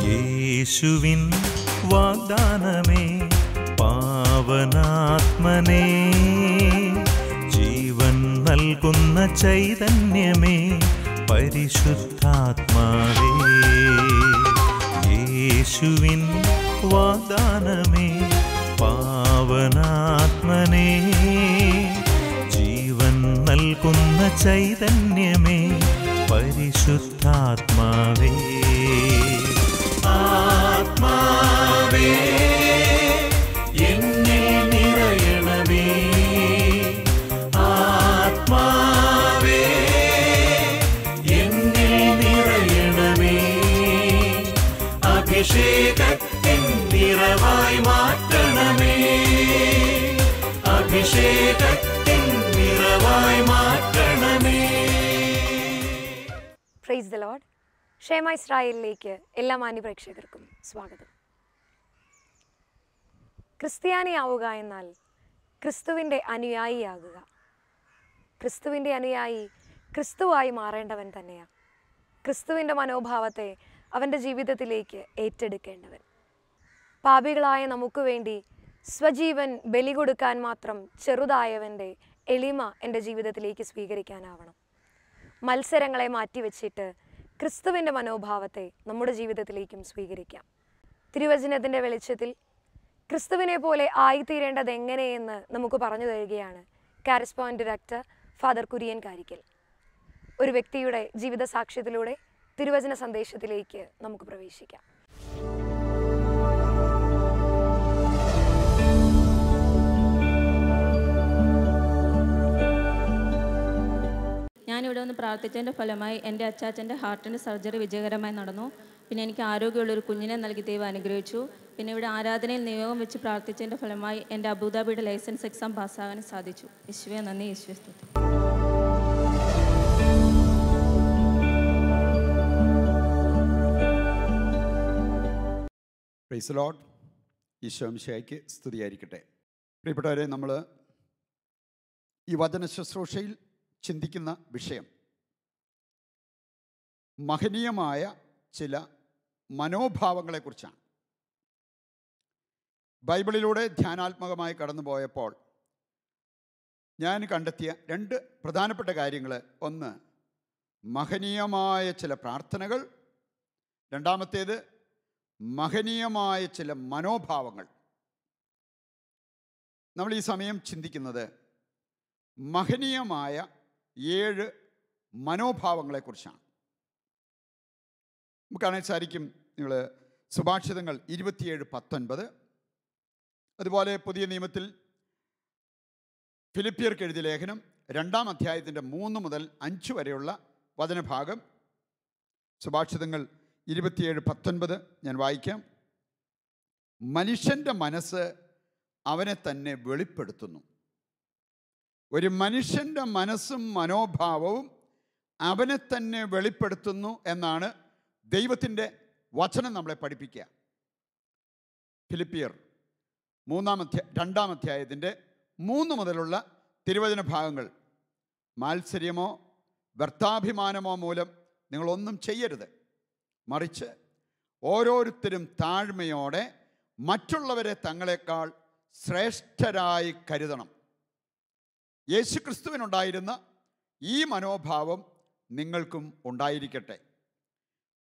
യേശുവിൻ വാഗ്ദാനമേ പാവനാത്മനേ, ജീവൻ നൽകുന്ന ചൈതന്യമേ പരിശുദ്ധാത്മാവേ. യേശുവിൻ വാഗ്ദാനമേ പാവനാത്മനേ, ജീവൻ നൽകുന്ന ചൈതന്യമേ പരിശുദ്ധാത്മാവേ. ആത്മാവേ എന്നിൽ നിറയണമേ, ആത്മാവേ എന്നിൽ നിറയണമേ, അഭിഷേകത്തിൻ നിറവായി മാറ്റണമേ, അഭിഷേകത്തിൻ നിറവായി മാറ്റണമേ. Praise the Lord. ഷേമ ഇസ്രായേലിലേക്ക് എല്ലാ മാന്യപ്രേക്ഷകർക്കും സ്വാഗതം. ക്രിസ്ത്യാനിയാവുക എന്നാൽ ക്രിസ്തുവിൻ്റെ അനുയായിയാകുക. ക്രിസ്തുവിൻ്റെ അനുയായി ക്രിസ്തുവായി മാറേണ്ടവൻ തന്നെയാണ്. ക്രിസ്തുവിൻ്റെ മനോഭാവത്തെ അവൻ്റെ ജീവിതത്തിലേക്ക് ഏറ്റെടുക്കേണ്ടവൻ. പാപികളായ നമുക്ക് വേണ്ടി സ്വജീവൻ ബലി കൊടുക്കാൻ മാത്രം ചെറുതായവൻ്റെ എളിമ എൻ്റെ ജീവിതത്തിലേക്ക് സ്വീകരിക്കാനാവണം. മത്സരങ്ങളെ മാറ്റിവെച്ചിട്ട് ക്രിസ്തുവിൻ്റെ മനോഭാവത്തെ നമ്മുടെ ജീവിതത്തിലേക്കും സ്വീകരിക്കാം. തിരുവചനത്തിൻ്റെ വെളിച്ചത്തിൽ ക്രിസ്തുവിനെ പോലെ ആയിത്തീരേണ്ടത് എങ്ങനെയെന്ന് നമുക്ക് പറഞ്ഞു തരികയാണ് കാരസ്പോണ്ടന്റ് ഡയറക്ടർ ഫാദർ കുര്യൻ കാരിക്കൽ. ഒരു വ്യക്തിയുടെ ജീവിത സാക്ഷ്യത്തിലൂടെ തിരുവചന സന്ദേശത്തിലേക്ക് നമുക്ക് പ്രവേശിക്കാം. ഞാനിവിടെ ഒന്ന് പ്രാർത്ഥിച്ചതിൻ്റെ ഫലമായി എൻ്റെ അച്ചാച്ചൻ്റെ ഹാർട്ടിൻ്റെ സർജറി വിജയകരമായി നടന്നു. പിന്നെ എനിക്ക് ആരോഗ്യമുള്ളൊരു കുഞ്ഞിനെ നൽകി ദൈവം അനുഗ്രഹിച്ചു. പിന്നെ ഇവിടെ ആരാധനയിൽ നിയോഗം വെച്ച് പ്രാർത്ഥിച്ചതിൻ്റെ ഫലമായി എൻ്റെ അബുദാബിയുടെ ലൈസൻസ് എക്സാം പാസ്സാകാൻ സാധിച്ചു. യേശുവേ നന്ദി, യേശുവേ സ്തുതി. Praise the Lord. ഈശോ മിശിഹായ്ക്ക് സ്തുതിയായിരിക്കട്ടെ. പ്രിയപ്പെട്ടവരെ, നമ്മൾ ഈ വചന ശുശ്രൂഷയിൽ ചിന്തിക്കുന്ന വിഷയം മഹനീയമായ ചില മനോഭാവങ്ങളെക്കുറിച്ചാണ്. ബൈബിളിലൂടെ ധ്യാനാത്മകമായി കടന്നുപോയപ്പോൾ ഞാൻ കണ്ടെത്തിയ രണ്ട് പ്രധാനപ്പെട്ട കാര്യങ്ങൾ: ഒന്ന്, മഹനീയമായ ചില പ്രാർത്ഥനകൾ; രണ്ടാമത്തേത്, മഹനീയമായ ചില മനോഭാവങ്ങൾ. നമ്മൾ ഈ സമയം ചിന്തിക്കുന്നത് മഹനീയമായ 7 മനോഭാവങ്ങളെക്കുറിച്ചാണ്. നമുക്ക് കാണാൻ സാധിക്കും, നിങ്ങൾ സുഭാഷിതങ്ങൾ 27:19, അതുപോലെ പുതിയ നിയമത്തിൽ ഫിലിപ്പിയർക്ക് എഴുതിയ ലേഖനം 2-ാം അധ്യായത്തിൻ്റെ 3 മുതൽ 5 വരെയുള്ള വചനഭാഗം. സുഭാഷിതങ്ങൾ 27:19 ഞാൻ വായിക്കാം. മനുഷ്യൻ്റെ മനസ്സ് അവനെ തന്നെ വെളിപ്പെടുത്തുന്നു. ഒരു മനുഷ്യൻ്റെ മനസ്സും മനോഭാവവും അവനെ തന്നെ വെളിപ്പെടുത്തുന്നു എന്നാണ് ദൈവത്തിൻ്റെ വചനം നമ്മളെ പഠിപ്പിക്കുക. ഫിലിപ്പിയർ 2-ാം അധ്യായത്തിൻ്റെ 3 മുതലുള്ള തിരുവചന ഭാഗങ്ങൾ: മാത്സര്യമോ വ്യർത്ഥാഭിമാനമോ മൂലം നിങ്ങളൊന്നും ചെയ്യരുത്, മറിച്ച് ഓരോരുത്തരും താഴ്മയോടെ മറ്റുള്ളവരെ തങ്ങളെക്കാൾ ശ്രേഷ്ഠരായി കരുതണം. യേശുക്രിസ്തുവിനുണ്ടായിരുന്ന ഈ മനോഭാവം നിങ്ങൾക്കും ഉണ്ടായിരിക്കട്ടെ.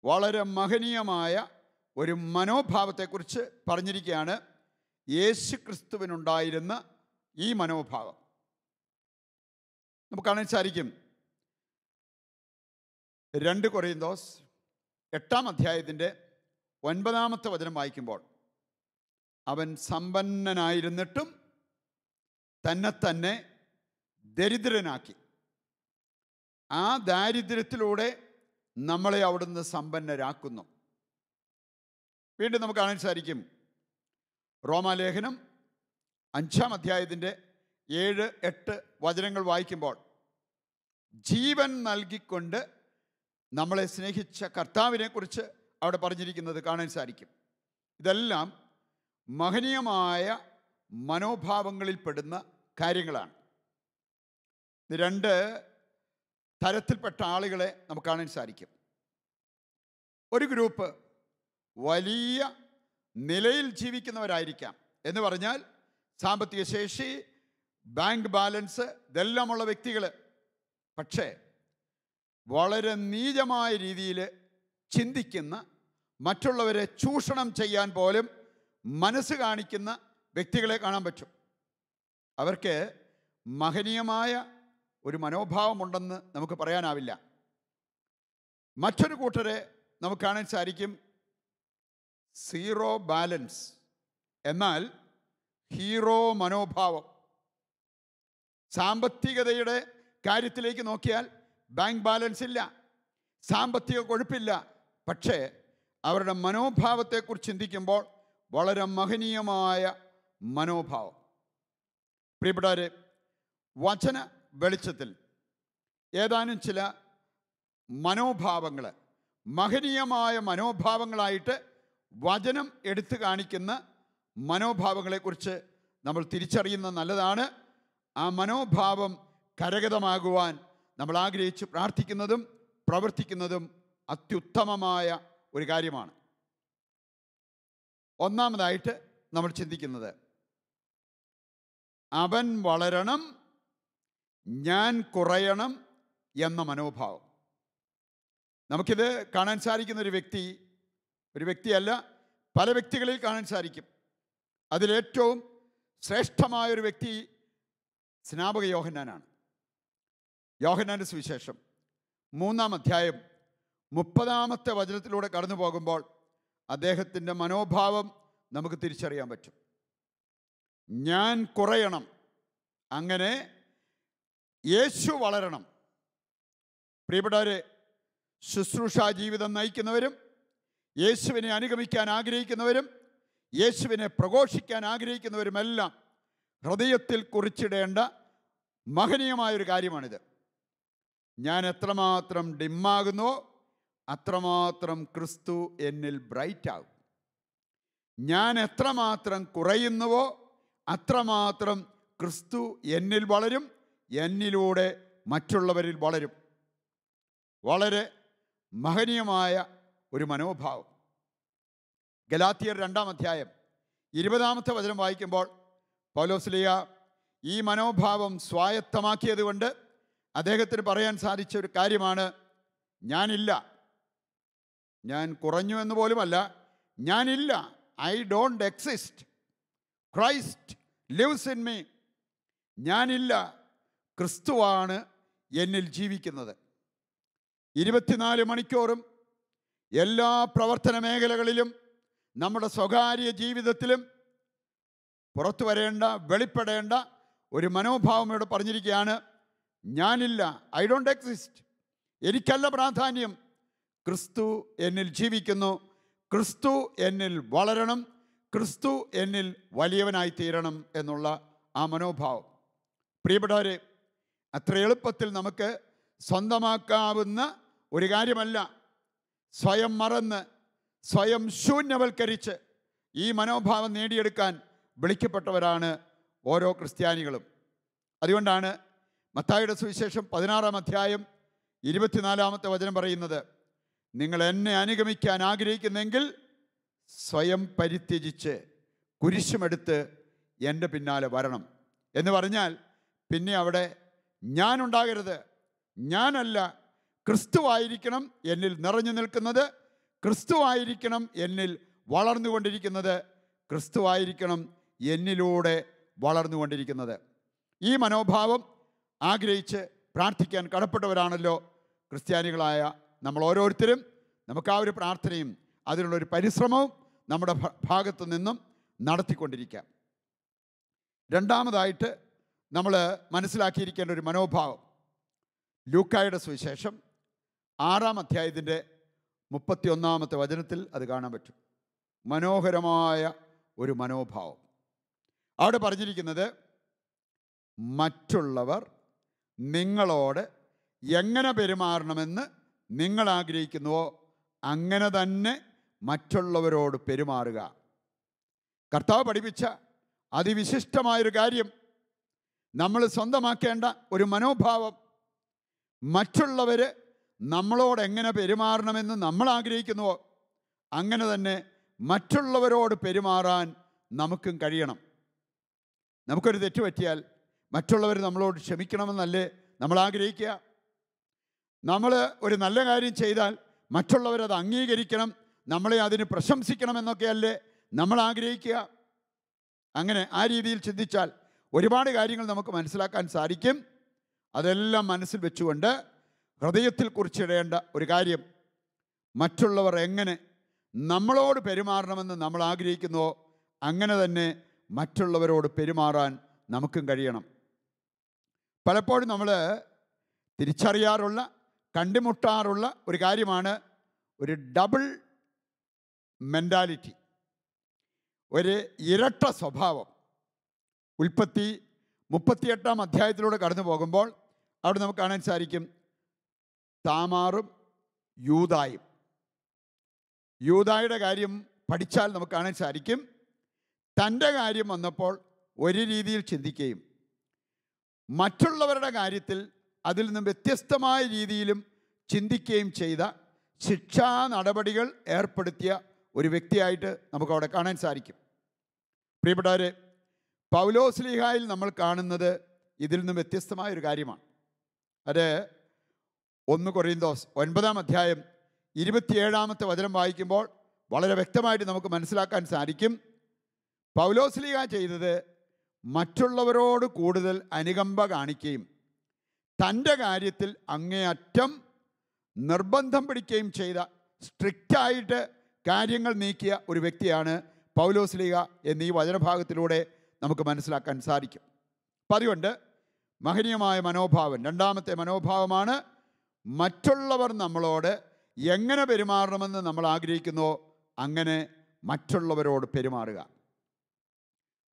വളരെ മഹനീയമായ ഒരു മനോഭാവത്തെക്കുറിച്ച് പറഞ്ഞിരിക്കുകയാണ്. യേശുക്രിസ്തുവിനുണ്ടായിരുന്ന ഈ മനോഭാവം നമുക്ക് കാണാൻ സാധിക്കും. 2 കൊരിന്തോസ് 8-ാം അധ്യായത്തിൻ്റെ 9-ാമത്തെ വചനം വായിക്കുമ്പോൾ, അവൻ സമ്പന്നനായിരുന്നിട്ടും തന്നെ ദരിദ്രനാക്കി, ആ ദാരിദ്ര്യത്തിലൂടെ നമ്മളെ അവിടുന്ന് സമ്പന്നരാക്കുന്നു. വീണ്ടും നമുക്ക് കാണാൻ സാധിക്കും, റോമാലേഖനം 5-ാം അധ്യായത്തിൻ്റെ 7-8 വചനങ്ങൾ വായിക്കുമ്പോൾ, ജീവൻ നൽകിക്കൊണ്ട് നമ്മളെ സ്നേഹിച്ച കർത്താവിനെക്കുറിച്ച് അവിടെ പറഞ്ഞിരിക്കുന്നത് കാണാൻ സാധിക്കും. ഇതെല്ലാം മഹനീയമായ മനോഭാവങ്ങളിൽ പെടുന്ന കാര്യങ്ങളാണ്. ഇത് രണ്ട് തരത്തിൽപ്പെട്ട ആളുകളെ നമുക്ക് കാണാൻ സാധിക്കും. ഒരു ഗ്രൂപ്പ് വലിയ നിലയിൽ ജീവിക്കുന്നവരായിരിക്കാം, എന്ന് പറഞ്ഞാൽ സാമ്പത്തിക ശേഷി, ബാങ്ക് ബാലൻസ് ഇതെല്ലാമുള്ള വ്യക്തികൾ. പക്ഷേ വളരെ നീചമായ രീതിയിൽ ചിന്തിക്കുന്ന, മറ്റുള്ളവരെ ചൂഷണം ചെയ്യാൻ പോലും മനസ്സ് കാണിക്കുന്ന വ്യക്തികളെ കാണാൻ പറ്റും. അവർക്ക് മഹനീയമായ ഒരു മനോഭാവമുണ്ടെന്ന് നമുക്ക് പറയാനാവില്ല. മറ്റൊരു കൂട്ടരെ നമുക്ക് കാണാൻ സാധിക്കും സീറോ ബാലൻസ്, എന്നാൽ ഹീറോ മനോഭാവം. സാമ്പത്തികതയുടെ കാര്യത്തിലേക്ക് നോക്കിയാൽ ബാങ്ക് ബാലൻസ് ഇല്ല, സാമ്പത്തിക കൊഴുപ്പില്ല, പക്ഷേ അവരുടെ മനോഭാവത്തെക്കുറിച്ച് ചിന്തിക്കുമ്പോൾ വളരെ മഹനീയമായ മനോഭാവം. പ്രിയപ്പെട്ടവരെ, വചന വെളിച്ചത്തിൽ ഏതാനും ചില മനോഭാവങ്ങൾ, മഹനീയമായ മനോഭാവങ്ങളായിട്ട് വചനം എടുത്തു കാണിക്കുന്ന മനോഭാവങ്ങളെക്കുറിച്ച് നമ്മൾ തിരിച്ചറിയുന്നത് നല്ലതാണ്. ആ മനോഭാവം കരഗതമാകുവാൻ നമ്മൾ ആഗ്രഹിച്ച് പ്രാർത്ഥിക്കുന്നതും പ്രവർത്തിക്കുന്നതും അത്യുത്തമമായ ഒരു കാര്യമാണ്. ഒന്നാമതായിട്ട് നമ്മൾ ചിന്തിക്കുന്നത് അവൻ വളരണം, ഞാൻ കുറയണം എന്ന മനോഭാവം. നമുക്കിത് കാണാൻ സാധിക്കുന്ന ഒരു വ്യക്തിയല്ല, പല വ്യക്തികളിൽ കാണാൻ സാധിക്കും. അതിലേറ്റവും ശ്രേഷ്ഠമായൊരു വ്യക്തി സ്നാപക യോഹന്നാനാണ്. യോഹന്നാൻ്റെ സുവിശേഷം 3-ാം അധ്യായം 30-ാമത്തെ വചനത്തിലൂടെ കടന്നു പോകുമ്പോൾ അദ്ദേഹത്തിൻ്റെ മനോഭാവം നമുക്ക് തിരിച്ചറിയാൻ പറ്റും. ഞാൻ കുറയണം, അങ്ങനെ യേശു വളരണം. പ്രിയപ്പെട്ടവരെ, ശുശ്രൂഷാ ജീവിതം നയിക്കുന്നവരും യേശുവിനെ അനുഗമിക്കാൻ ആഗ്രഹിക്കുന്നവരും യേശുവിനെ പ്രഘോഷിക്കാൻ ആഗ്രഹിക്കുന്നവരുമെല്ലാം ഹൃദയത്തിൽ കുറിച്ചിടേണ്ട മഹനീയമായൊരു കാര്യമാണിത്. ഞാൻ എത്രമാത്രം ഡിമ്മാകുന്നോ അത്രമാത്രം ക്രിസ്തു എന്നിൽ ബ്രൈറ്റ് ആകും. ഞാൻ എത്രമാത്രം കുറയുന്നുവോ അത്രമാത്രം ക്രിസ്തു എന്നിൽ വളരും, എന്നിലൂടെ മറ്റുള്ളവരിൽ വളരും. വളരെ മഹനീയമായ ഒരു മനോഭാവം. ഗലാത്യർ 2-ാം അധ്യായം 20-ാമത്തെ വചനം വായിക്കുമ്പോൾ പൗലോസ്ലീഹ ഈ മനോഭാവം സ്വായത്തമാക്കിയത് കൊണ്ട് അദ്ദേഹത്തിന് പറയാൻ സാധിച്ച ഒരു കാര്യമാണ്, ഞാനില്ല, ഞാൻ കുറഞ്ഞു എന്ന് പോലുമല്ല, ഞാനില്ല, I don't exist, Christ lives in me. ഞാനില്ല, ക്രിസ്തുവാണ് എന്നിൽ ജീവിക്കുന്നത്. 24 മണിക്കൂറും എല്ലാ പ്രവർത്തന മേഖലകളിലും നമ്മുടെ സ്വകാര്യ ജീവിതത്തിലും പുറത്തു വരേണ്ട, വെളിപ്പെടേണ്ട ഒരു മനോഭാവം ഇവിടെ പറഞ്ഞിരിക്കുകയാണ്. ഞാനില്ല, ഐ ഡോണ്ട് എക്സിസ്റ്റ്, എനിക്കല്ല പ്രാധാന്യം, ക്രിസ്തു എന്നിൽ ജീവിക്കുന്നു, ക്രിസ്തു എന്നിൽ വളരണം, ക്രിസ്തു എന്നിൽ വലിയവനായി തീരണം എന്നുള്ള ആ മനോഭാവം. പ്രിയപ്പെട്ടവരെ, അത്ര എളുപ്പത്തിൽ നമുക്ക് സ്വന്തമാക്കാവുന്ന ഒരു കാര്യമല്ല. സ്വയം മറന്ന്, സ്വയം ശൂന്യവൽക്കരിച്ച് ഈ മനോഭാവം നേടിയെടുക്കാൻ വിളിക്കപ്പെട്ടവരാണ് ഓരോ ക്രിസ്ത്യാനികളും. അതുകൊണ്ടാണ് മത്തായിയുടെ സുവിശേഷം 16-ാം അധ്യായം 24-ാമത്തെ വചനം പറയുന്നത്, നിങ്ങൾ എന്നെ അനുഗമിക്കാൻ ആഗ്രഹിക്കുന്നെങ്കിൽ സ്വയം പരിത്യജിച്ച് കുരിശുമെടുത്ത് എൻ്റെ പിന്നാലെ വരണം എന്ന് പറഞ്ഞാൽ പിന്നെ അവിടെ ഞാനുണ്ടാകരുത്. ഞാനല്ല, ക്രിസ്തുവായിരിക്കണം എന്നിൽ നിറഞ്ഞു നിൽക്കുന്നത്, ക്രിസ്തുവായിരിക്കണം എന്നിൽ വളർന്നുകൊണ്ടിരിക്കുന്നത്, ക്രിസ്തുവായിരിക്കണം എന്നിലൂടെ വളർന്നുകൊണ്ടിരിക്കുന്നത്. ഈ മനോഭാവം ആഗ്രഹിച്ച് പ്രാർത്ഥിക്കാൻ കടപ്പെട്ടവരാണല്ലോ ക്രിസ്ത്യാനികളായ നമ്മൾ ഓരോരുത്തരും. നമുക്ക് ആ ഒരു പ്രാർത്ഥനയും അതിനുള്ളൊരു പരിശ്രമവും നമ്മുടെ ഭാഗത്തു നിന്നും നടത്തിക്കൊണ്ടിരിക്കാം. രണ്ടാമതായിട്ട് നമ്മൾ മനസ്സിലാക്കിയിരിക്കേണ്ട ഒരു മനോഭാവം, ലൂക്കായുടെ സുവിശേഷം 6-ാം അധ്യായത്തിൻ്റെ 31-ാമത്തെ വചനത്തിൽ അത് കാണാൻ പറ്റും. മനോഹരമായ ഒരു മനോഭാവം. അവിടെ പറഞ്ഞിരിക്കുന്നത്, മറ്റുള്ളവർ നിങ്ങളോട് എങ്ങനെ പെരുമാറണമെന്ന് നിങ്ങൾ ആഗ്രഹിക്കുന്നുവോ അങ്ങനെ തന്നെ മറ്റുള്ളവരോട് പെരുമാറുക. കർത്താവ് പഠിപ്പിച്ച അതിവിശിഷ്ടമായൊരു കാര്യം, നമ്മൾ സ്വന്തമാക്കേണ്ട ഒരു മനോഭാവം, മറ്റുള്ളവർ നമ്മളോട് എങ്ങനെ പെരുമാറണമെന്ന് നമ്മൾ ആഗ്രഹിക്കുന്നുവോ അങ്ങനെ തന്നെ മറ്റുള്ളവരോട് പെരുമാറാൻ നമുക്കും കഴിയണം. നമുക്കൊരു തെറ്റ് പറ്റിയാൽ മറ്റുള്ളവർ നമ്മളോട് ക്ഷമിക്കണമെന്നല്ലേ നമ്മൾ ആഗ്രഹിക്കുക? നമ്മൾ ഒരു നല്ല കാര്യം ചെയ്താൽ മറ്റുള്ളവരത് അംഗീകരിക്കണം, നമ്മളെ അതിന് പ്രശംസിക്കണമെന്നൊക്കെയല്ലേ നമ്മൾ ആഗ്രഹിക്കുക? അങ്ങനെ ആ രീതിയിൽ ചിന്തിച്ചാൽ ഒരുപാട് കാര്യങ്ങൾ നമുക്ക് മനസ്സിലാക്കാൻ സാധിക്കും. അതെല്ലാം മനസ്സിൽ വെച്ചുകൊണ്ട് ഹൃദയത്തിൽ കുറിച്ചിടേണ്ട ഒരു കാര്യം, മറ്റുള്ളവർ എങ്ങനെ നമ്മളോട് പെരുമാറണമെന്ന് നമ്മൾ ആഗ്രഹിക്കുന്നുവോ അങ്ങനെ തന്നെ മറ്റുള്ളവരോട് പെരുമാറാൻ നമുക്കും കഴിയണം. പലപ്പോഴും നമ്മൾ തിരിച്ചറിയാറുള്ള, കണ്ടുമുട്ടാറുള്ള ഒരു കാര്യമാണ് ഒരു ഡബിൾ മെൻറ്റാലിറ്റി, ഒരു ഇരട്ട സ്വഭാവം. ഉൽപ്പത്തി 38-ാം അധ്യായത്തിലൂടെ കടന്നു പോകുമ്പോൾ അവിടെ നമുക്ക് കാണാൻ സാധിക്കും താമാറും യൂദായും. യൂദായുടെ കാര്യം പഠിച്ചാൽ നമുക്ക് കാണാൻ സാധിക്കും, തൻ്റെ കാര്യം വന്നപ്പോൾ ഒരു രീതിയിൽ ചിന്തിക്കുകയും മറ്റുള്ളവരുടെ കാര്യത്തിൽ അതിൽ നിന്നും വ്യത്യസ്തമായ രീതിയിലും ചിന്തിക്കുകയും ചെയ്ത ശിക്ഷാ നടപടികൾ ഏർപ്പെടുത്തിയ ഒരു വ്യക്തിയായിട്ട് നമുക്കവിടെ കാണാൻ സാധിക്കും. പ്രിയപ്പെട്ടവരെ, പൗലോസ്ലീഹായിൽ നമ്മൾ കാണുന്നത് ഇതിൽ നിന്നും വ്യത്യസ്തമായൊരു കാര്യമാണ്. അത് 1 കൊറിന്തോസ് 9-ാം അധ്യായം 27-ാമത്തെ വചനം വായിക്കുമ്പോൾ വളരെ വ്യക്തമായിട്ട് നമുക്ക് മനസ്സിലാക്കാൻ സാധിക്കും. പൗലോസ്ലീഹ ചെയ്തത് മറ്റുള്ളവരോട് കൂടുതൽ അനുകമ്പ കാണിക്കുകയും തൻ്റെ കാര്യത്തിൽ അങ്ങേയറ്റം നിർബന്ധം പിടിക്കുകയും ചെയ്ത, സ്ട്രിക്റ്റായിട്ട് കാര്യങ്ങൾ നീക്കിയ ഒരു വ്യക്തിയാണ് പൗലോസ്ലീഹ എന്നീ വചനഭാഗത്തിലൂടെ നമുക്ക് മനസ്സിലാക്കാൻ സാധിക്കും. അപ്പം അതുകൊണ്ട് മഹനീയമായ മനോഭാവം, രണ്ടാമത്തെ മനോഭാവമാണ് മറ്റുള്ളവർ നമ്മളോട് എങ്ങനെ പെരുമാറണമെന്ന് നമ്മൾ ആഗ്രഹിക്കുന്നുവോ അങ്ങനെ മറ്റുള്ളവരോട് പെരുമാറുക.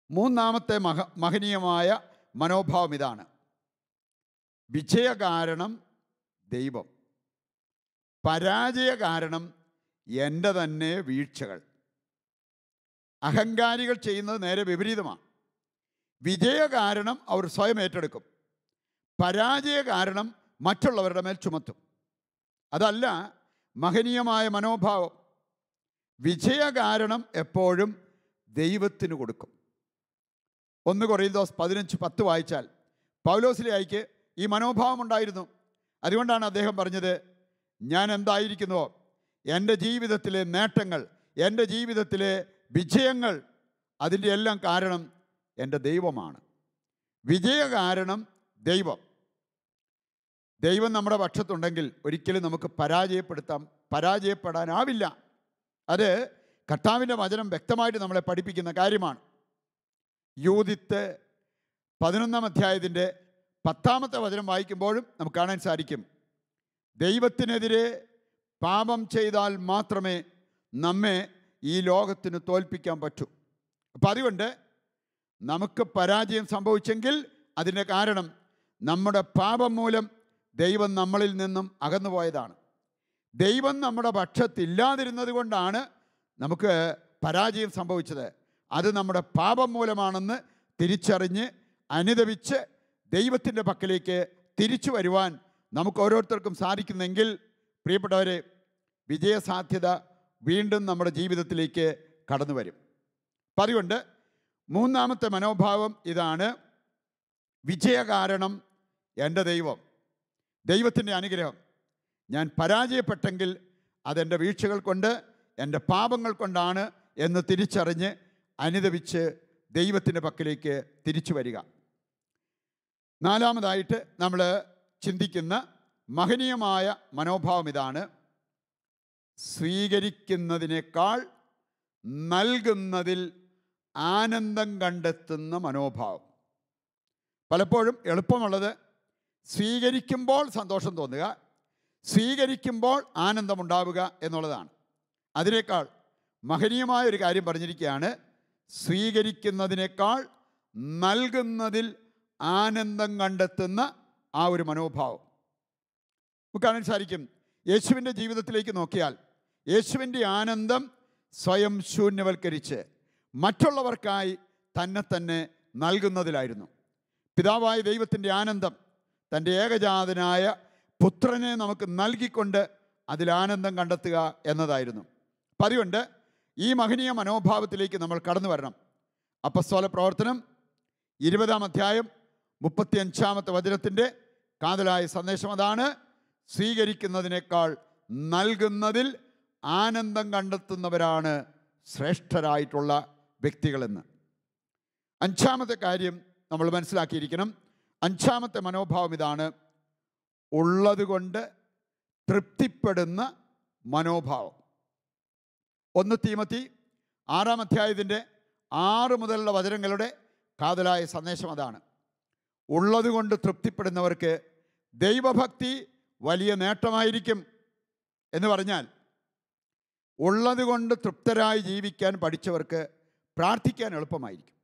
മൂന്നാമത്തെ മഹനീയമായ മനോഭാവം ഇതാണ്: വിജയകാരണം ദൈവം, പരാജയ കാരണം എൻ്റെ തന്നെ വീഴ്ചകൾ. അഹങ്കാരികൾ ചെയ്യുന്നത് നേരെ വിപരീതമാണ്. വിജയകാരണം അവർ സ്വയം ഏറ്റെടുക്കും, പരാജയ കാരണം മറ്റുള്ളവരുടെ മേൽ ചുമത്തും. അതല്ല മഹനീയമായ മനോഭാവം. വിജയകാരണം എപ്പോഴും ദൈവത്തിന് കൊടുക്കും. 1 കൊറിന്തോസ് 15:10 വായിച്ചാൽ പൗലോസ്ലീഹായ്ക്ക് ഈ മനോഭാവം ഉണ്ടായിരുന്നു. അതുകൊണ്ടാണ് അദ്ദേഹം പറഞ്ഞത്, ഞാൻ എന്തായിരിക്കുന്നുവോ എൻ്റെ ജീവിതത്തിലെ നേട്ടങ്ങൾ, എൻ്റെ ജീവിതത്തിലെ വിജയങ്ങൾ, അതിൻ്റെ എല്ലാം കാരണം എൻ്റെ ദൈവമാണ്. വിജയകാരണം ദൈവം. ദൈവം നമ്മുടെ പക്ഷത്തുണ്ടെങ്കിൽ ഒരിക്കലും നമുക്ക് പരാജയപ്പെടാനാവില്ല. അത് കർത്താവിൻ്റെ വചനം വ്യക്തമായിട്ട് നമ്മളെ പഠിപ്പിക്കുന്ന കാര്യമാണ്. യൂദിത്ത് 11-ാം അധ്യായത്തിൻ്റെ 10-ാമത്തെ വചനം വായിക്കുമ്പോഴും നമുക്ക് കാണാൻ സാധിക്കും, ദൈവത്തിനെതിരെ പാപം ചെയ്താൽ മാത്രമേ നമ്മെ ഈ ലോകത്തിന് തോൽപ്പിക്കാൻ പറ്റൂ. അപ്പം അതുകൊണ്ട് നമുക്ക് പരാജയം സംഭവിച്ചെങ്കിൽ അതിൻ്റെ കാരണം നമ്മുടെ പാപം മൂലം ദൈവം നമ്മളിൽ നിന്നും അകന്നുപോയതാണ്. ദൈവം നമ്മുടെ പക്ഷത്തില്ലാതിരുന്നത് കൊണ്ടാണ് നമുക്ക് പരാജയം സംഭവിച്ചത്. അത് നമ്മുടെ പാപം മൂലമാണെന്ന് തിരിച്ചറിഞ്ഞ് അനുദപിച്ച് ദൈവത്തിൻ്റെ പക്കലേക്ക് തിരിച്ചു വരുവാൻ നമുക്ക് ഓരോരുത്തർക്കും സാധിക്കുന്നെങ്കിൽ, പ്രിയപ്പെട്ടവരെ, വിജയസാധ്യത വീണ്ടും നമ്മുടെ ജീവിതത്തിലേക്ക് കടന്നു വരും. അപ്പം അതുകൊണ്ട് മൂന്നാമത്തെ മനോഭാവം ഇതാണ്: വിജയകാരണം എൻ്റെ ദൈവം, ദൈവത്തിൻ്റെ അനുഗ്രഹം. ഞാൻ പരാജയപ്പെട്ടെങ്കിൽ അതെൻ്റെ വീഴ്ചകൾ കൊണ്ട്, എൻ്റെ പാപങ്ങൾ കൊണ്ടാണ് എന്ന് തിരിച്ചറിഞ്ഞ് അനുദപിച്ച് ദൈവത്തിൻ്റെ പക്കലേക്ക് തിരിച്ചു വരിക. നാലാമതായിട്ട് നമ്മൾ ചിന്തിക്കുന്ന മഹനീയമായ മനോഭാവം ഇതാണ്: സ്വീകരിക്കുന്നതിനേക്കാൾ നൽകുന്നതിൽ ആനന്ദം കണ്ടെത്തുന്ന മനോഭാവം. പലപ്പോഴും എളുപ്പമുള്ളത് സ്വീകരിക്കുമ്പോൾ സന്തോഷം തോന്നുക, സ്വീകരിക്കുമ്പോൾ ആനന്ദമുണ്ടാവുക എന്നുള്ളതാണ്. അതിനേക്കാൾ മഹനീയമായ ഒരു കാര്യം പറഞ്ഞിരിക്കുകയാണ്: സ്വീകരിക്കുന്നതിനേക്കാൾ നൽകുന്നതിൽ ആനന്ദം കണ്ടെത്തുന്ന ആ ഒരു മനോഭാവം. നമുക്ക് കാണാൻ സാധിക്കും, യേശുവിൻ്റെ ജീവിതത്തിലേക്ക് നോക്കിയാൽ യേശുവിൻ്റെ ആനന്ദം സ്വയം ശൂന്യവൽക്കരിച്ച് മറ്റുള്ളവർക്കായി തന്നെ നൽകുന്നതിലായിരുന്നു. പിതാവായ ദൈവത്തിൻ്റെ ആനന്ദം തൻ്റെ ഏകജാതനായ പുത്രനെ നമുക്ക് നൽകിക്കൊണ്ട് അതിൽ ആനന്ദം കണ്ടെത്തുക എന്നതായിരുന്നു. അപ്പം അതുകൊണ്ട് ഈ മഹനീയ മനോഭാവത്തിലേക്ക് നമ്മൾ കടന്നു വരണം. അപ്പസ്തോല പ്രവർത്തനം 20-ാം അധ്യായം 35-ാമത്തെ വചനത്തിൻ്റെ കാതലായ സന്ദേശം അതാണ്: സ്വീകരിക്കുന്നതിനേക്കാൾ നൽകുന്നതിൽ ആനന്ദം കണ്ടെത്തുന്നവരാണ് ശ്രേഷ്ഠരായിട്ടുള്ള വ്യക്തികളെന്ന്. 5-ാമത്തെ കാര്യം നമ്മൾ മനസ്സിലാക്കിയിരിക്കണം. 5-ാമത്തെ മനോഭാവം ഇതാണ്: ഉള്ളതുകൊണ്ട് തൃപ്തിപ്പെടുന്ന മനോഭാവം. 1 തീമോത്തി 6-ാം അധ്യായത്തിൻ്റെ 6 മുതലുള്ള വചനങ്ങളുടെ കാതലായ സന്ദേശം അതാണ്. ഉള്ളതുകൊണ്ട് തൃപ്തിപ്പെടുന്നവർക്ക് ദൈവഭക്തി വലിയ നേട്ടമായിരിക്കും എന്ന് പറഞ്ഞാൽ, ഉള്ളതുകൊണ്ട് തൃപ്തരായി ജീവിക്കാൻ പഠിച്ചവർക്ക് പ്രാർത്ഥിക്കാൻ എളുപ്പമായിരിക്കും,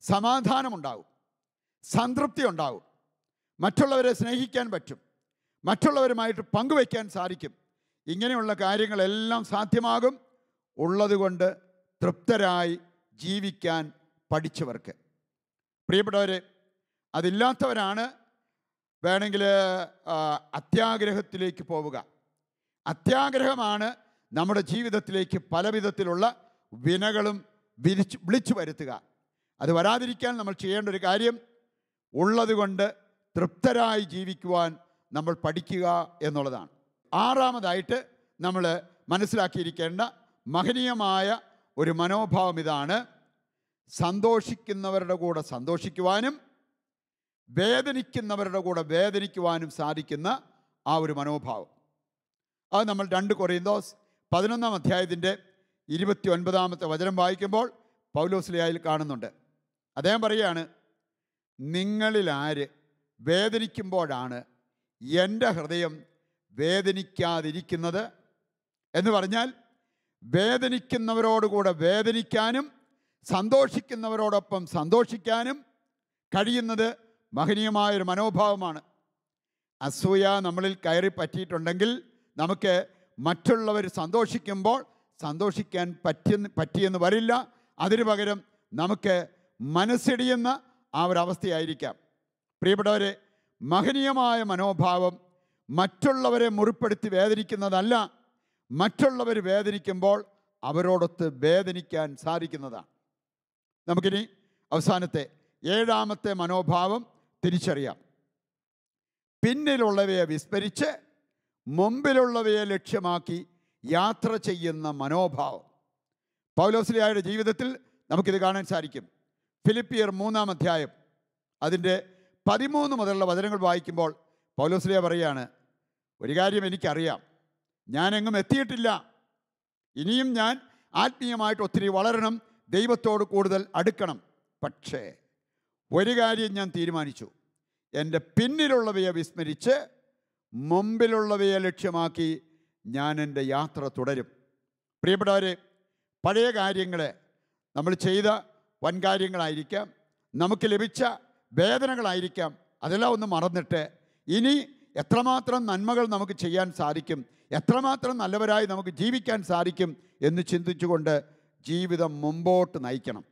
സമാധാനമുണ്ടാകും, സംതൃപ്തി ഉണ്ടാകും, മറ്റുള്ളവരെ സ്നേഹിക്കാൻ പറ്റും, മറ്റുള്ളവരുമായിട്ട് പങ്കുവയ്ക്കാൻ സാധിക്കും. ഇങ്ങനെയുള്ള കാര്യങ്ങളെല്ലാം സാധ്യമാകും ഉള്ളതുകൊണ്ട് തൃപ്തരായി ജീവിക്കാൻ പഠിച്ചവർക്ക്. പ്രിയപ്പെട്ടവരെ, അതില്ലാത്തവരാണ് വേണമെങ്കിൽ അത്യാഗ്രഹത്തിലേക്ക് പോവുക. അത്യാഗ്രഹമാണ് നമ്മുടെ ജീവിതത്തിലേക്ക് പല വിധത്തിലുള്ള വിനകളും വിളിച്ചു വരുത്തുക. അത് വരാതിരിക്കാൻ നമ്മൾ ചെയ്യേണ്ട ഒരു കാര്യം, ഉള്ളതുകൊണ്ട് തൃപ്തരായി ജീവിക്കുവാൻ നമ്മൾ പഠിക്കുക എന്നുള്ളതാണ്. 6-ാമതായിട്ട് നമ്മൾ മനസ്സിലാക്കിയിരിക്കേണ്ട മഹനീയമായ ഒരു മനോഭാവം ഇതാണ്: സന്തോഷിക്കുന്നവരുടെ കൂടെ സന്തോഷിക്കുവാനും വേദനിക്കുന്നവരുടെ കൂടെ വേദനിക്കുവാനും സാധിക്കുന്ന ആ ഒരു മനോഭാവം. അത് നമ്മൾ 2 കൊറിന്തോസ് 11-ാം അധ്യായത്തിൻ്റെ 29-ാമത്തെ വചനം വായിക്കുമ്പോൾ പൗലോസ്ലീഹായിൽ കാണുന്നുണ്ട്. അദ്ദേഹം പറയുകയാണ്: നിങ്ങളിൽ ആര് വേദനിക്കുമ്പോഴാണ് എൻ്റെ ഹൃദയം വേദനിക്കാതിരിക്കുന്നത് എന്ന് പറഞ്ഞാൽ, വേദനിക്കുന്നവരോടുകൂടെ വേദനിക്കാനും സന്തോഷിക്കുന്നവരോടൊപ്പം സന്തോഷിക്കാനും കഴിയുന്നത് മഹനീയമായൊരു മനോഭാവമാണ്. അസൂയ നമ്മളിൽ കയറി പറ്റിയിട്ടുണ്ടെങ്കിൽ നമുക്ക് മറ്റുള്ളവർ സന്തോഷിക്കുമ്പോൾ സന്തോഷിക്കാൻ പറ്റിയെന്ന് വരില്ല. അതിനു പകരം നമുക്ക് മനസ്സിടിയുന്ന ആ ഒരവസ്ഥയായിരിക്കാം. പ്രിയപ്പെട്ടവരെ, മഹനീയമായ മനോഭാവം മറ്റുള്ളവരെ മുറിപ്പെടുത്തി വേദനിക്കുന്നതല്ല, മറ്റുള്ളവർ വേദനിക്കുമ്പോൾ അവരോടൊത്ത് വേദനിക്കാൻ സാധിക്കുന്നതാണ്. നമുക്കിനി അവസാനത്തെ 7-ാമത്തെ മനോഭാവം തിരിച്ചറിയാം. പിന്നിലുള്ളവയെ വിസ്മരിച്ച് മുമ്പിലുള്ളവയെ ലക്ഷ്യമാക്കി യാത്ര ചെയ്യുന്ന മനോഭാവം. പൗലോസ്ലീഹായുടെ ജീവിതത്തിൽ നമുക്കിത് കാണാൻ സാധിക്കും. ഫിലിപ്പിയർ 3-ാം അധ്യായം അതിൻ്റെ 13 മുതലുള്ള വചനങ്ങൾ വായിക്കുമ്പോൾ പൗലോസ്ലീഹ പറയുകയാണ്: ഒരു കാര്യം എനിക്കറിയാം, ഞാനെങ്ങും എത്തിയിട്ടില്ല, ഇനിയും ഞാൻ ആത്മീയമായിട്ട് ഒത്തിരി വളരണം, ദൈവത്തോട് കൂടുതൽ അടുക്കണം. പക്ഷേ ഒരു കാര്യം ഞാൻ തീരുമാനിച്ചു, എൻ്റെ പിന്നിലുള്ളവയെ വിസ്മരിച്ച് മുമ്പിലുള്ളവയെ ലക്ഷ്യമാക്കി ഞാൻ എൻ്റെ യാത്ര തുടരും. പ്രിയപ്പെട്ടവരെ, പഴയ കാര്യങ്ങളെ നമ്മൾ ചെയ്ത വൻകാര്യങ്ങളായിരിക്കാം, നമുക്ക് ലഭിച്ച വേദനകളായിരിക്കാം, അതെല്ലാം ഒന്ന് മറന്നിട്ട് ഇനി എത്രമാത്രം നന്മകൾ നമുക്ക് ചെയ്യാൻ സാധിക്കും, എത്രമാത്രം നല്ലവരായി നമുക്ക് ജീവിക്കാൻ സാധിക്കും എന്ന് ചിന്തിച്ചുകൊണ്ട് ജീവിതം മുമ്പോട്ട് നയിക്കണം.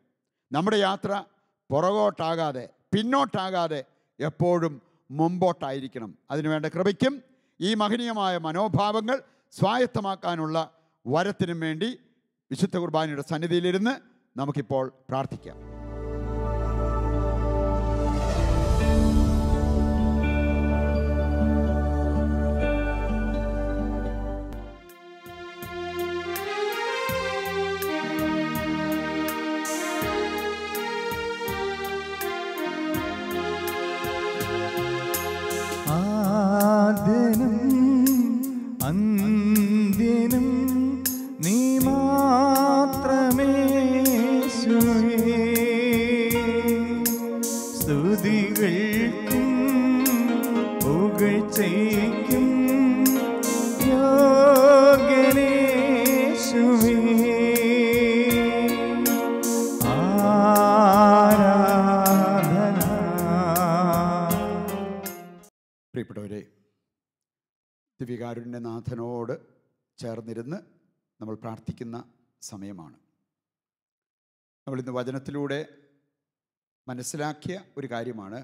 നമ്മുടെ യാത്ര പുറകോട്ടാകാതെ പിന്നോട്ടാകാതെ എപ്പോഴും മുമ്പോട്ടായിരിക്കണം. അതിനുവേണ്ട കൃപയ്ക്കും ഈ മഹനീയമായ മനോഭാവങ്ങൾ സ്വായത്തമാക്കാനുള്ള വരത്തിനും വേണ്ടി വിശുദ്ധ കുർബാനയുടെ സന്നിധിയിലിരുന്ന് നമുക്കിപ്പോൾ പ്രാർത്ഥിക്കാം. ആദ്യനും അന്ത്യനും നീ മാത്രമേ സ്തുതികൾക്കും പുകഴ്ചയ്ക്കും യോഗ്യനേശുവേ. പ്രിയപ്പെട്ടവരെ, ദിവ്യകാരുണ്യനാഥനോട് ചേർന്നിരുന്ന് നമ്മൾ പ്രാർത്ഥിക്കുന്ന സമയമാണ്. നമ്മളിന്ന് വചനത്തിലൂടെ മനസ്സിലാക്കിയ ഒരു കാര്യമാണ്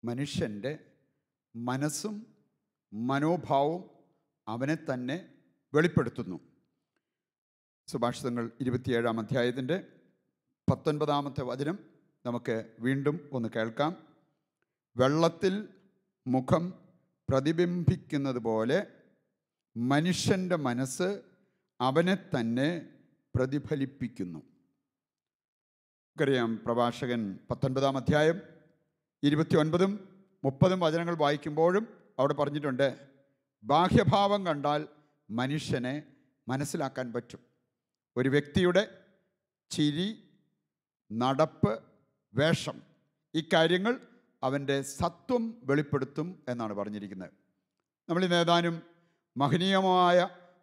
മനുഷ്യൻ്റെ മനസ്സും മനോഭാവവും അവനെ തന്നെ വെളിപ്പെടുത്തുന്നു. സുഭാഷിതങ്ങൾ 27-ാം അധ്യായത്തിൻ്റെ 19-ാമത്തെ വചനം നമുക്ക് വീണ്ടും ഒന്ന് കേൾക്കാം. വെള്ളത്തിൽ മുഖം പ്രതിബിംബിക്കുന്നത് പോലെ മനുഷ്യൻ്റെ മനസ്സ് അവനെ തന്നെ പ്രതിഫലിപ്പിക്കുന്നു. നമുക്കറിയാം, പ്രഭാഷകൻ 19-ാം അധ്യായം 29-ഉം 30-ഉം വചനങ്ങൾ വായിക്കുമ്പോഴും അവിടെ പറഞ്ഞിട്ടുണ്ട്, ബാഹ്യഭാവം കണ്ടാൽ മനുഷ്യനെ മനസ്സിലാക്കാൻ പറ്റും. ഒരു വ്യക്തിയുടെ ചിരി, നടപ്പ്, വേഷം, ഇക്കാര്യങ്ങൾ അവൻ്റെ സത്വം വെളിപ്പെടുത്തും എന്നാണ് പറഞ്ഞിരിക്കുന്നത്. നമ്മളിന്ന് ഏതാനും മഹനീയമായ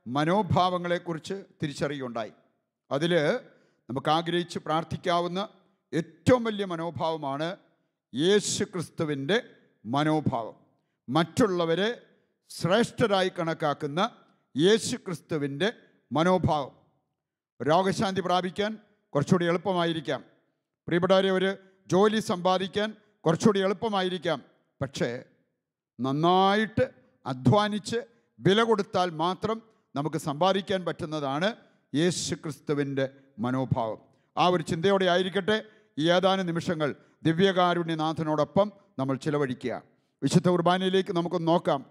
മനോഭാവങ്ങളെക്കുറിച്ച് തിരിച്ചറിയുകയുണ്ടായി. അതിൽ നമുക്ക് ആഗ്രഹിച്ച് പ്രാർത്ഥിക്കാവുന്ന ഏറ്റവും വലിയ മനോഭാവമാണ് യേശു ക്രിസ്തുവിൻ്റെ മനോഭാവം. മറ്റുള്ളവരെ ശ്രേഷ്ഠരായി കണക്കാക്കുന്ന യേശു ക്രിസ്തുവിൻ്റെ മനോഭാവം. രോഗശാന്തി പ്രാപിക്കാൻ കുറച്ചുകൂടി എളുപ്പമായിരിക്കാം. പ്രിയപ്പെട്ടവരെ, ഒരു ജോലി സമ്പാദിക്കാൻ കുറച്ചുകൂടി എളുപ്പമായിരിക്കാം. പക്ഷേ നന്നായിട്ട് അധ്വാനിച്ച് വില കൊടുത്താൽ മാത്രം നമുക്ക് സമ്പാദിക്കാൻ പറ്റുന്നതാണ് യേശു ക്രിസ്തുവിൻ്റെ മനോഭാവം. ആ ഒരു ചിന്തയോടെ ആയിരിക്കട്ടെ ഈ ഏതാനും നിമിഷങ്ങൾ ദിവ്യകാരുണ്യനാഥനോടൊപ്പം നമ്മൾ ചിലവഴിക്കുക. വിശുദ്ധ കുർബാനയിലേക്ക് നമുക്കൊന്ന് നോക്കാം.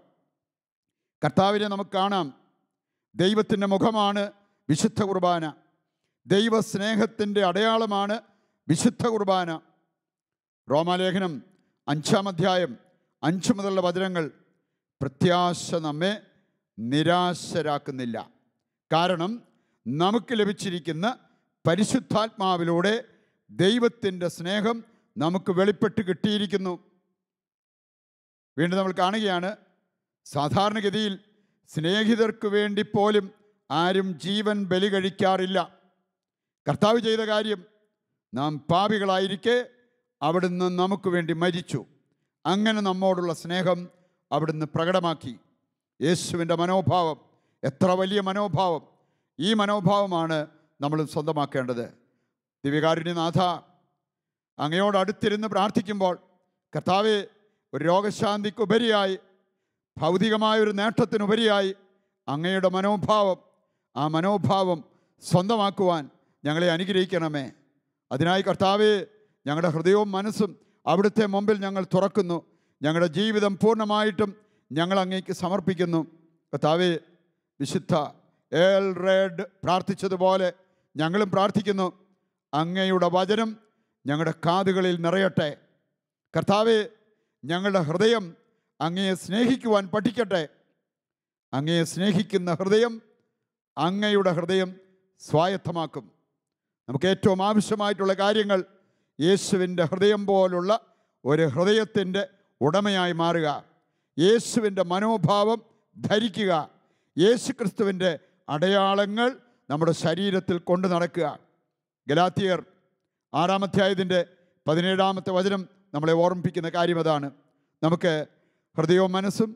കർത്താവിനെ നമുക്ക് കാണാം. ദൈവത്തിൻ്റെ മുഖമാണ് വിശുദ്ധ കുർബാന. ദൈവസ്നേഹത്തിൻ്റെ അടയാളമാണ് വിശുദ്ധ കുർബാന. റോമാലേഖനം 5-ാം അധ്യായം 5 മുതലുള്ള വചനങ്ങൾ, പ്രത്യാശ നമ്മെ നിരാശരാക്കുന്നില്ല. കാരണം നമുക്ക് ലഭിച്ചിരിക്കുന്ന പരിശുദ്ധാത്മാവിലൂടെ ദൈവത്തിൻ്റെ സ്നേഹം നമുക്ക് വെളിപ്പെട്ട് കിട്ടിയിരിക്കുന്നു. വീണ്ടും നമ്മൾ കാണുകയാണ്, സാധാരണഗതിയിൽ സ്നേഹിതർക്ക് വേണ്ടി പോലും ആരും ജീവൻ ബലി കഴിക്കാറില്ല. കർത്താവ് ചെയ്ത കാര്യം, നാം പാപികളായിരിക്കെ അവിടുന്ന് നമുക്ക് വേണ്ടി മരിച്ചു. അങ്ങനെ നമ്മോടുള്ള സ്നേഹം അവിടുന്ന് പ്രകടമാക്കി. യേശുവിൻ്റെ മനോഭാവം എത്ര വലിയ മനോഭാവം! ഈ മനോഭാവമാണ് നമ്മൾ സ്വന്തമാക്കേണ്ടത്. ദിവ്യകാരുണ്യനാഥ, അങ്ങയോട് അടുത്തിരുന്ന് പ്രാർത്ഥിക്കുമ്പോൾ, കർത്താവെ, ഒരു രോഗശാന്തിക്കുപരിയായി, ഭൗതികമായൊരു നേട്ടത്തിനുപരിയായി അങ്ങയുടെ മനോഭാവം, ആ മനോഭാവം സ്വന്തമാക്കുവാൻ ഞങ്ങളെ അനുഗ്രഹിക്കണമേ. അതിനായി കർത്താവെ, ഞങ്ങളുടെ ഹൃദയവും മനസ്സും അവിടുത്തെ മുമ്പിൽ ഞങ്ങൾ തുറക്കുന്നു. ഞങ്ങളുടെ ജീവിതം പൂർണ്ണമായിട്ടും ഞങ്ങൾ അങ്ങേക്ക് സമർപ്പിക്കുന്നു. കർത്താവെ, വിശുദ്ധ എൽ റെഡ് പ്രാർത്ഥിച്ചതുപോലെ ഞങ്ങളും പ്രാർത്ഥിക്കുന്നു. അങ്ങയുടെ വചനം ഞങ്ങളുടെ കാതുകളിൽ നിറയട്ടെ. കർത്താവെ, ഞങ്ങളുടെ ഹൃദയം അങ്ങയെ സ്നേഹിക്കുവാൻ പഠിക്കട്ടെ. അങ്ങയെ സ്നേഹിക്കുന്ന ഹൃദയം അങ്ങയുടെ ഹൃദയം സ്വായത്തമാക്കും. നമുക്ക് ഏറ്റവും ആവശ്യമായിട്ടുള്ള കാര്യങ്ങൾ യേശുവിൻ്റെ ഹൃദയം പോലുള്ള ഒരു ഹൃദയത്തിൻ്റെ ഉടമയായി മാറുക, യേശുവിൻ്റെ മനോഭാവം ധരിക്കുക, യേശു ക്രിസ്തുവിൻ്റെ അടയാളങ്ങൾ നമ്മുടെ ശരീരത്തിൽ കൊണ്ടു നടക്കുക. ഗലാത്യർ 6-ാം അധ്യായത്തിൻ്റെ 17-ാമത്തെ വചനം നമ്മളെ ഓർമ്മിപ്പിക്കുന്ന കാര്യം അതാണ്. നമുക്ക് ഹൃദയവും മനസ്സും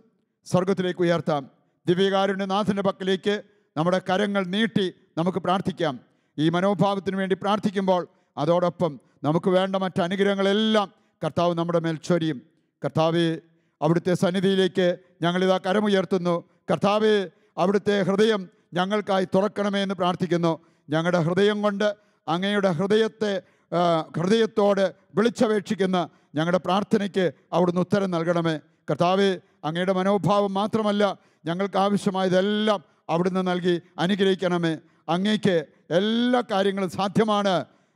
സ്വർഗത്തിലേക്ക് ഉയർത്താം. ദിവ്യകാരുണ്യനാഥൻ്റെ പക്കലേക്ക് നമ്മുടെ കരങ്ങൾ നീട്ടി നമുക്ക് പ്രാർത്ഥിക്കാം. ഈ മനോഭാവത്തിന് വേണ്ടി പ്രാർത്ഥിക്കുമ്പോൾ അതോടൊപ്പം നമുക്ക് വേണ്ട മറ്റ് അനുഗ്രഹങ്ങളെല്ലാം കർത്താവ് നമ്മുടെ മേൽ ചൊരിയും. കർത്താവെ, അവിടുത്തെ സന്നിധിയിലേക്ക് ഞങ്ങളിതാ കരമുയർത്തുന്നു. കർത്താവെ, അവിടുത്തെ ഹൃദയം ഞങ്ങൾക്കായി തുറക്കണമേ എന്ന് പ്രാർത്ഥിക്കുന്നു. ഞങ്ങളുടെ ഹൃദയം കൊണ്ട് അങ്ങയുടെ ഹൃദയത്തോട് വിളിച്ചപേക്ഷിക്കുന്ന ഞങ്ങളുടെ പ്രാർത്ഥനയ്ക്ക് അവിടുന്ന് ഉത്തരം നൽകണമേ. കർത്താവെ, അങ്ങയുടെ മനോഭാവം മാത്രമല്ല, ഞങ്ങൾക്ക് ആവശ്യമായതെല്ലാം അവിടുന്ന് നൽകി അനുഗ്രഹിക്കണമേ. അങ്ങേക്ക് എല്ലാ കാര്യങ്ങളും സാധ്യമാണ്.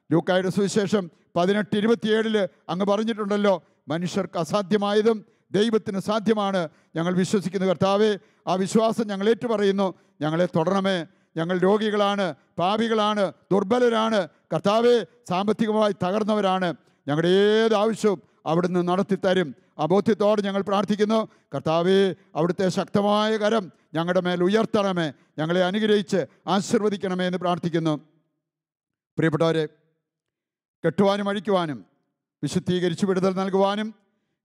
ലൂക്കായുടെ സുവിശേഷം 18:27 അങ്ങ് പറഞ്ഞിട്ടുണ്ടല്ലോ, മനുഷ്യർക്ക് അസാധ്യമായതും ദൈവത്തിന് സാധ്യമാണ്. ഞങ്ങൾ വിശ്വസിക്കുന്നു കർത്താവെ. ആ വിശ്വാസം ഞങ്ങൾ ഏറ്റുപറയുന്നു. ഞങ്ങളെ തുടരണമേ. ഞങ്ങൾ രോഗികളാണ്, പാപികളാണ്, ദുർബലരാണ്. കർത്താവെ, സാമ്പത്തികമായി തകർന്നവരാണ്. ഞങ്ങളുടെ ഏത് ആവശ്യവും അവിടുന്ന് നടത്തിത്തരും. ആ ബോധ്യത്തോടെ ഞങ്ങൾ പ്രാർത്ഥിക്കുന്നു. കർത്താവെ, അവിടുത്തെ ശക്തമായ കരം ഞങ്ങളുടെ മേൽ ഉയർത്തണമേ. ഞങ്ങളെ അനുഗ്രഹിച്ച് ആശീർവദിക്കണമേ എന്ന് പ്രാർത്ഥിക്കുന്നു. പ്രിയപ്പെട്ടവരെ, കെട്ടുവാനും അഴിക്കുവാനും വിശുദ്ധീകരിച്ച് വിടുതൽ നൽകുവാനും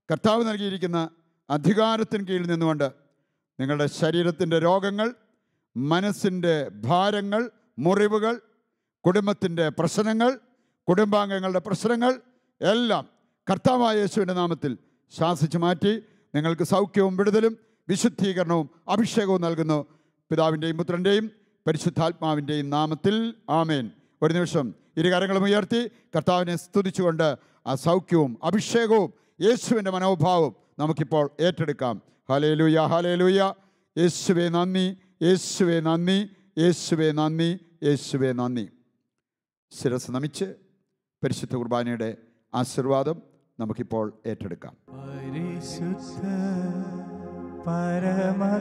കർത്താവ് നൽകിയിരിക്കുന്ന അധികാരത്തിന് കീഴിൽ നിന്നുകൊണ്ട് നിങ്ങളുടെ ശരീരത്തിൻ്റെ രോഗങ്ങൾ മനസ്സിൻ്റെ ഭാരങ്ങൾ, മുറിവുകൾ, കുടുംബത്തിൻ്റെ പ്രശ്നങ്ങൾ, കുടുംബാംഗങ്ങളുടെ പ്രശ്നങ്ങൾ എല്ലാം കർത്താവായ യേശുവിൻ്റെ നാമത്തിൽ ശാസിച്ചു മാറ്റി നിങ്ങൾക്ക് സൗഖ്യവും വിടുതലും വിശുദ്ധീകരണവും അഭിഷേകവും നൽകുന്നു. പിതാവിൻ്റെയും പുത്രൻ്റെയും പരിശുദ്ധാത്മാവിൻ്റെയും നാമത്തിൽ ആമേൻ. ഒരു നിമിഷം ഇരുകരങ്ങളും ഉയർത്തി കർത്താവിനെ സ്തുതിച്ചുകൊണ്ട് ആ സൗഖ്യവും അഭിഷേകവും യേശുവിൻ്റെ മനോഭാവവും നമുക്കിപ്പോൾ ഏറ്റെടുക്കാം. Hallelujah, hallelujah. യേശുവേ നന്ദി, യേശുവേ നന്ദി, യേശുവേ നന്ദി, യേശുവേ നന്ദി. ശിരസ് നമിച്ച് പരിശുദ്ധ കുർബാനയുടെ ആശീർവാദം നമുക്കിപ്പോൾ ഏറ്റെടുക്കാം. പരിശുദ്ധ പരമകാരുണ്യമേ